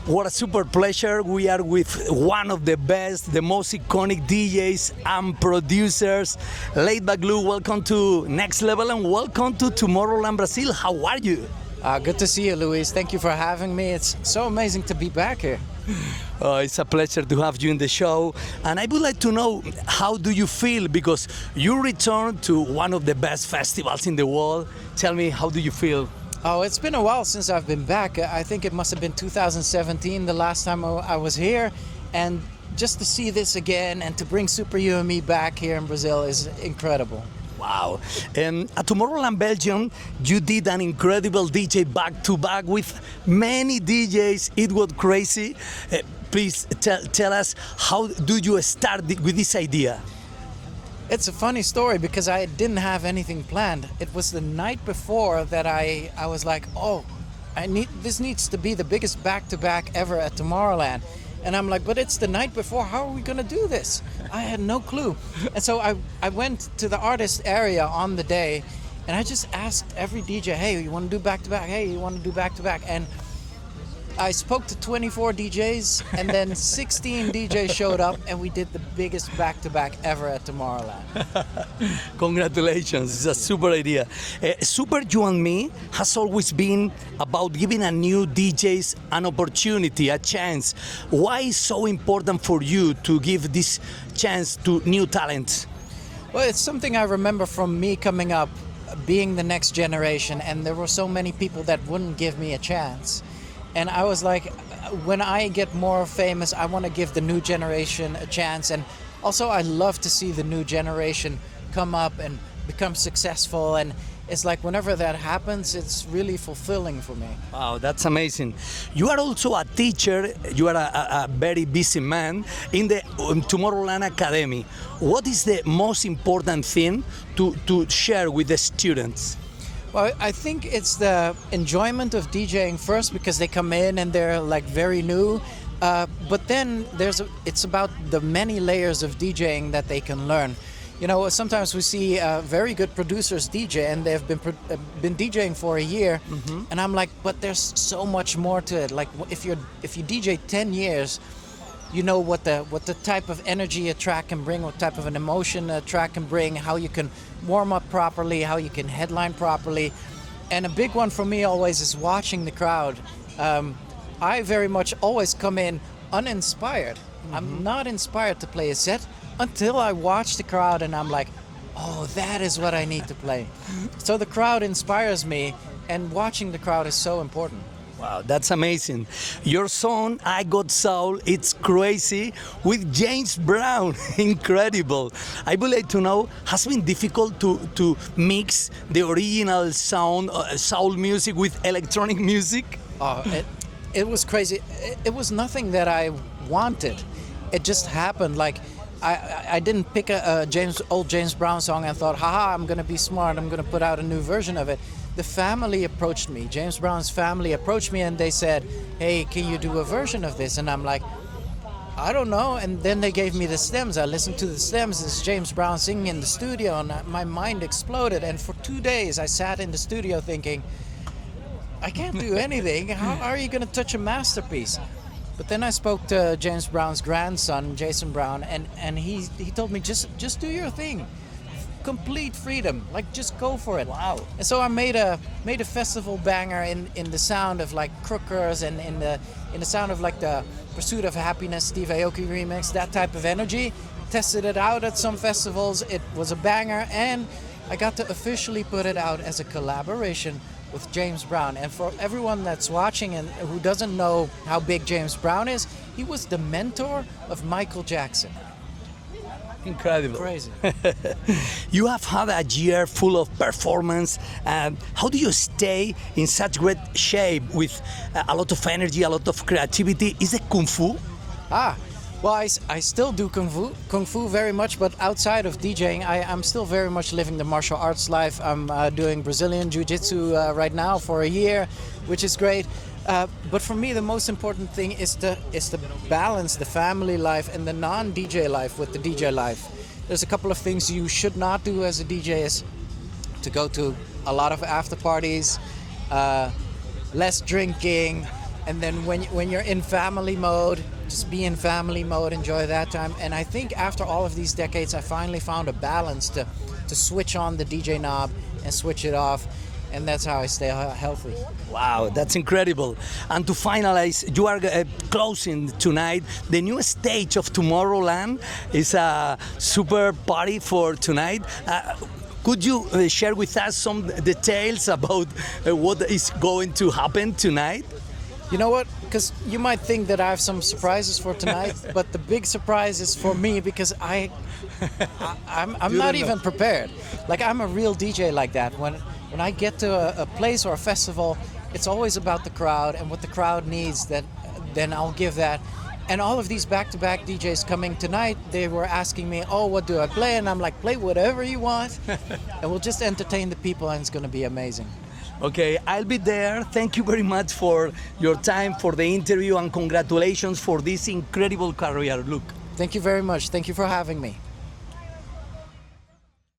What a super pleasure. We are with one of the best, the most iconic DJs and producers. LAIDBACK Lou, welcome to Next Level and welcome to Tomorrowland, Brazil. How are you? Good to see you, Luis. Thank you for having me. It's so amazing to be back here. It's a pleasure to have you in the show. And I would like to know, how do you feel? Because you returned to one of the best festivals in the world. Tell me, how do you feel? Oh, it's been a while since I've been back. I think it must have been 2017, the last time I was here. And just to see this again and to bring Super You and Me back here in Brazil is incredible. Wow. At Tomorrowland, Belgium, you did an incredible DJ back-to-back with many DJs. It was crazy. Please tell us, how do you start with this idea? It's a funny story because I didn't have anything planned. It was the night before that I was like, oh, this needs to be the biggest back-to-back ever at Tomorrowland. And I'm like, but it's the night before, how are we gonna do this? I had no clue. And so I went to the artist area on the day and I just asked every DJ, hey, you wanna do back-to-back? Hey, you wanna do back-to-back? And I spoke to 24 DJs and then 16 DJs showed up and we did the biggest back-to-back ever at Tomorrowland. Congratulations, it's a super idea. Super You and Me has always been about giving a new DJs an opportunity, a chance. Why is so important for you to give this chance to new talents? Well, it's something I remember from me coming up, being the next generation, and there were so many people that wouldn't give me a chance. And I was like, when I get more famous, I want to give the new generation a chance. And also, I love to see the new generation come up and become successful. And it's like, whenever that happens, it's really fulfilling for me. Wow, that's amazing. You are also a teacher. You are a very busy man in the Tomorrowland Academy. What is the most important thing to share with the students? Well, I think it's the enjoyment of DJing first, because they come in and they're like very new. But then it's about the many layers of DJing that they can learn. You know, sometimes we see very good producers DJ and they've been DJing for a year, and I'm like, but there's so much more to it. Like if you DJ 10 years, you know what the type of energy a track can bring, what type of an emotion a track can bring, how you can warm up properly, how you can headline properly. And a big one for me always is watching the crowd. I very much always come in uninspired. I'm not inspired to play a set until I watch the crowd and I'm like, oh, that is what I need to play. So the crowd inspires me, and watching the crowd is so important. Wow, that's amazing. Your song, I Got Soul, it's crazy, with James Brown. Incredible. I would like to know, has it been difficult to mix the original sound, soul music, with electronic music? Oh, it was crazy. It was nothing that I wanted. It just happened. Like, I didn't pick a old James Brown song and thought, haha, I'm going to be smart, I'm going to put out a new version of it. The family approached me, James Brown's family approached me, and they said, hey, can you do a version of this? And I'm like, I don't know. And then they gave me the stems. I listened to the stems. It's James Brown singing in the studio, and my mind exploded. And for 2 days, I sat in the studio thinking, I can't do anything. How are you going to touch a masterpiece? But then I spoke to James Brown's grandson, Jason Brown, and he told me, just do your thing. Complete freedom, like just go for it. Wow. And so I made a festival banger in the sound of like Crookers, and in the sound of like the Pursuit of Happiness, Steve Aoki remix, that type of energy. Tested it out at some festivals. It was a banger, and I got to officially put it out as a collaboration with James Brown. And for everyone that's watching and who doesn't know how big James Brown is, he was the mentor of Michael Jackson. Incredible. Crazy. You have had a year full of performance. How do you stay in such great shape with a lot of energy, a lot of creativity? Is it Kung Fu? Well, I still do Kung Fu very much, but outside of DJing, I'm still very much living the martial arts life. I'm doing Brazilian Jiu-Jitsu right now for a year, which is great. But for me, the most important thing is to balance the family life and the non-DJ life with the DJ life. There's a couple of things you should not do as a DJ: is to go to a lot of after parties, less drinking, And then when you're in family mode, just be in family mode, enjoy that time. And I think after all of these decades, I finally found a balance to switch on the DJ knob and switch it off. And that's how I stay healthy. Wow, that's incredible. And to finalize, you are closing tonight. The new stage of Tomorrowland is a super party for tonight. Could you share with us some details about what is going to happen tonight? You know what? Because you might think that I have some surprises for tonight, but the big surprise is for me because I'm not even prepared. Like, I'm a real DJ like that. When I get to a place or a festival, it's always about the crowd and what the crowd needs. Then I'll give that. And all of these back-to-back DJs coming tonight, they were asking me, "Oh, what do I play?" And I'm like, "Play whatever you want, and we'll just entertain the people, and it's going to be amazing." Okay, I'll be there. Thank you very much for your time, for the interview, and congratulations for this incredible career. Look. Thank you very much. Thank you for having me.